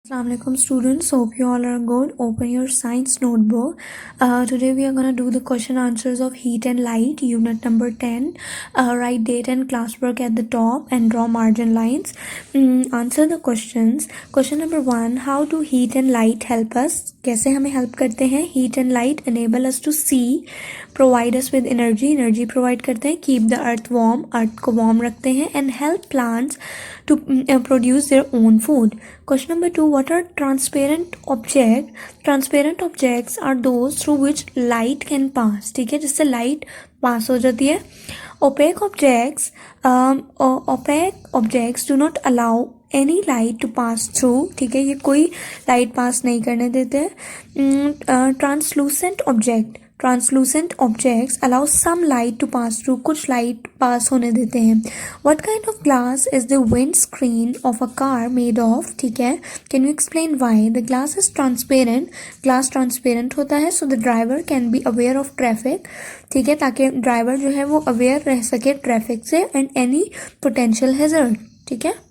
Assalamualaikum students, hope you all are good. Open your science notebook. Today we are going to do the question answers of heat and light, unit number 10. Write date and classwork at the top and draw margin lines. Answer the questions. Question number 1, how do heat and light help us? कैसे हमें help करते हैं? Heat and light enable us to see, provide us with energy provide करते हैं, keep the earth warm, earth को warm रखते हैं, and help plants to produce their own food. Question number 2, what are transparent objects? Transparent objects are those through which light can pass. ठीक है, जिससे light pass हो जाती है. Opaque objects do not allow any light to pass through. ठीक है, ये कोई light pass नहीं करने देते. Translucent objects allow some light to pass through. कुछ light pass होने देते हैं. What kind of glass is the windscreen of a car made of? ठीक है, can you explain why? The glass is transparent. Glass transparent होता है, so the driver can be aware of traffic. ठीक है, ताकि driver जो है वो aware रह सके traffic से and any potential hazard. ठीक है.